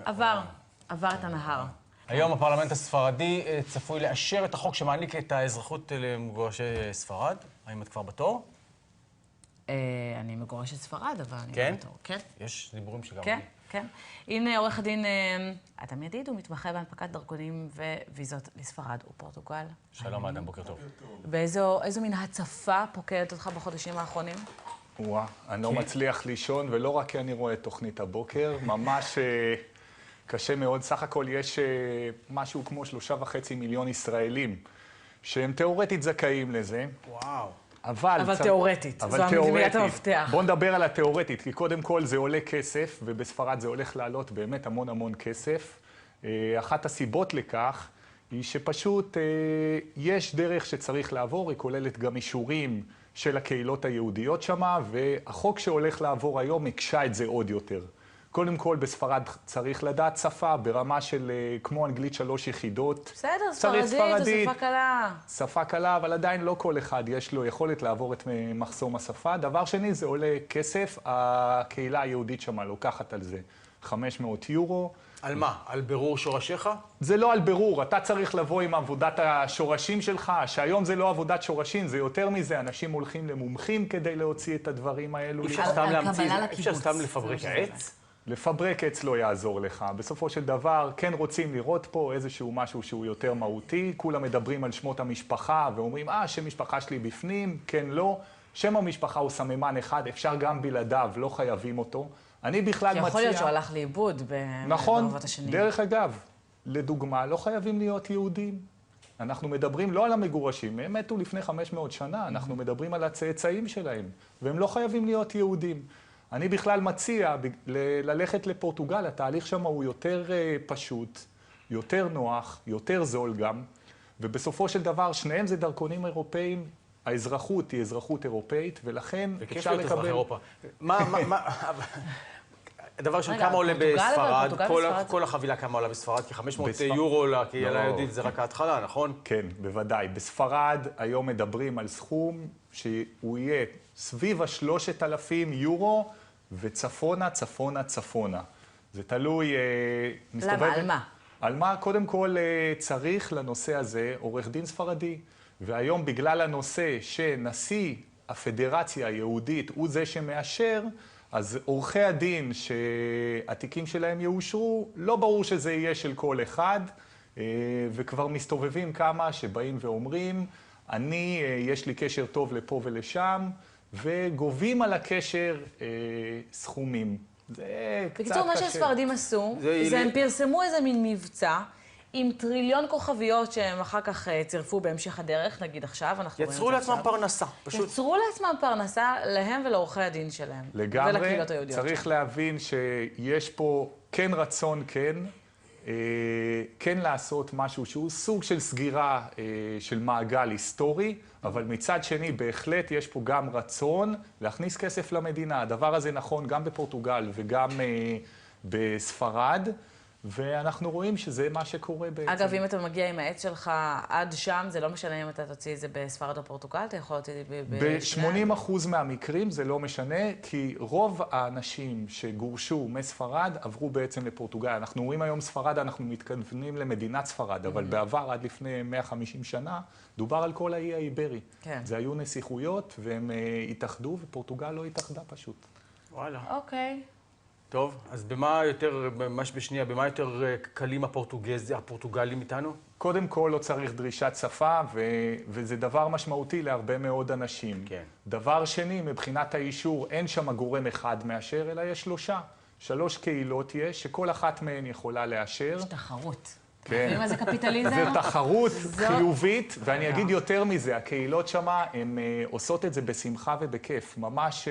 עבר את הנהר. היום הפרלמנט הספרדי צפוי לאשר את החוק שמעניק את האזרחות למגורשי ספרד. האם את כבר בתור? אני מגורשת ספרד, אבל אני כן? בתור. כן. יש דיבורים שגם... כן, כן. הנה עורך הדין אדם ידיד, הוא מתמחה בהנפקת דרכונים וויזות לספרד ופורטוגל. שלום אדם, בוקר טוב. באיזו מין הצפה פוקדת אותך בחודשים האחרונים? אני לא מצליח לישון, ולא רק כי אני רואה את תוכנית הבוקר, ממש קשה מאוד. סך הכל יש משהו כמו 3.5 מיליון ישראלים, שהם תיאורטית זכאים לזה. וואו. אבל תיאורטית, זו מילת המפתח. בוא נדבר על התיאורטית, כי קודם כל זה עולה כסף, ובספרד זה הולך לעלות באמת המון המון כסף. אחת הסיבות לכך היא שפשוט יש דרך שצריך לעבור, היא כוללת גם אישורים של הקהילות היהודיות שמה, והחוק שהולך לעבור היום הקשה את זה עוד יותר. קודם כל, בספרד צריך לדעת שפה ברמה של כמו אנגלית 3 יחידות. בסדר, ספרדית, זו שפה קלה. שפה קלה, אבל עדיין לא כל אחד יש לו יכולת לעבור את מחסום השפה. דבר שני, זה עולה כסף, הקהילה היהודית שמה לוקחת על זה 500 יורו. על מה? על בירור שורשיך? זה לא על בירור, אתה צריך לבוא עם עבודת השורשים שלך, שהיום זה לא עבודת שורשים, זה יותר מזה, אנשים הולכים למומחים כדי להוציא את הדברים האלו. אי אפשר סתם להמציא, אי אפשר סתם לפברק עץ? לפברק עץ לא יעזור לך. בסופו של דבר, כן רוצים לראות פה איזשהו משהו שהוא יותר מהותי, כולם מדברים על שמות המשפחה ואומרים, שם משפחה שלי בפנים, כן, לא. שם המשפחה הוא סממן אחד, אפשר גם בלעדיו, לא חייבים אותו. אני בכלל מציע... כי יכול להיות שהוא הלך לאיבוד ברבות השנים. דרך אגב, לדוגמה, לא חייבים להיות יהודים. אנחנו מדברים לא על המגורשים, הם מתו לפני 500 שנה, אנחנו מדברים על הצאצאים שלהם, והם לא חייבים להיות יהודים. אני בכלל מציע ללכת לפורטוגל, התהליך שם הוא יותר פשוט, יותר נוח, יותר זול גם, ובסופו של דבר שניהם זה דרכונים אירופאים, האזרחות היא אזרחות אירופאית, ולכן אפשר לקבל... וכיף להיות אזרח אירופה. דבר ראשון, כמה עולה בספרד? כל החבילה כמה עולה בספרד? כי 500 יורו לקהילה היהודית זה רק ההתחלה, נכון? כן, בוודאי. בספרד היום מדברים על סכום שהוא יהיה סביב ה-3,000 יורו וצפונה, צפונה, צפונה. זה תלוי... למה? על מה? על מה? קודם כל צריך לנושא הזה עורך דין ספרדי. והיום בגלל הנושא שנשיא הפדרציה היהודית הוא זה שמאשר, אז עורכי הדין שהתיקים שלהם יאושרו, לא ברור שזה יהיה של כל אחד, וכבר מסתובבים כמה שבאים ואומרים, יש לי קשר טוב לפה ולשם, וגובים על הקשר סכומים. זה קצת קשה. בקיצור, מה שהספרדים עשו, זה הם פרסמו איזה מין מבצע, עם טריליון כוכביות שהם אחר כך צירפו בהמשך הדרך, נגיד עכשיו, אנחנו יצרו לעצמם פרנסה, פשוט. יצרו לעצמם פרנסה להם ולעורכי הדין שלהם. לגמרי, צריך להבין שיש פה כן רצון, כן לעשות משהו שהוא סוג של סגירה של מעגל היסטורי, אבל מצד שני בהחלט יש פה גם רצון להכניס כסף למדינה. הדבר הזה נכון גם בפורטוגל וגם בספרד. ואנחנו רואים שזה מה שקורה בעצם. אגב, אם אתה מגיע עם העץ שלך עד שם, זה לא משנה אם אתה תוציא את זה בספרד או פורטוגל, אתה יכול להוציא את זה ב-80% מהמקרים זה לא משנה, כי רוב האנשים שגורשו מספרד עברו בעצם לפורטוגל. אנחנו רואים היום ספרד, אנחנו מתכוונים למדינת ספרד, אבל בעבר, עד לפני 150 שנה, דובר על כל האי האיברי. זה היו נסיכויות, והם התאחדו, ופורטוגל לא התאחדה פשוט. וואלה. אוקיי. טוב, אז במה יותר, ממש בשנייה, במה יותר קלים הפורטוגלים איתנו? קודם כל לא צריך דרישת שפה, וזה דבר משמעותי להרבה מאוד אנשים. כן. דבר שני, מבחינת האישור, אין שם גורם אחד מאשר, אלא יש 3 קהילות יש, שכל אחת מהן יכולה לאשר. יש תחרות. כן. מה זה קפיטליזם? זה תחרות חיובית, ואני אגיד יותר מזה, הקהילות שמה, הן עושות את זה בשמחה ובכיף, ממש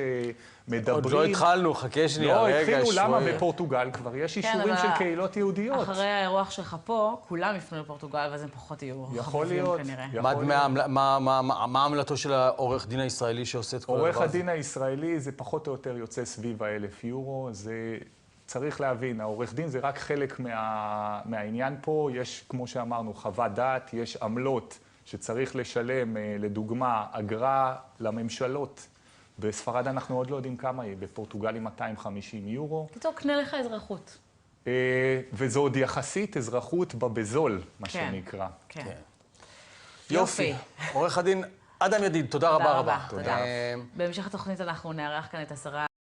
מדברים... עוד לא התחלנו, חכה שנייה, לא, התחילו, למה? בפורטוגל כבר יש אישורים של קהילות יהודיות. אחרי האירוח שלך פה, כולם יפנו לפורטוגל, ואז הם פחות יהיו חבובים כנראה. יכול להיות. מה עמלתו של העורך דין הישראלי שעושה את כל הדבר הזה? עורך הדין הישראלי זה פחות או יותר יוצא סביב ה1,000 יורו, זה... צריך להבין, העורך דין זה רק חלק מהעניין פה, יש, כמו שאמרנו, חוות דעת, יש עמלות שצריך לשלם, לדוגמה, אגרה לממשלות. בספרד אנחנו עוד לא יודעים כמה היא, בפורטוגל היא 250 יורו. קיצור, קנה לך אזרחות. וזו עוד יחסית אזרחות בזול, מה כן, שנקרא. כן. יופי. עורך הדין אדם ידיד, תודה רבה רבה. תודה. בהמשך התוכנית אנחנו נארח כאן את השרה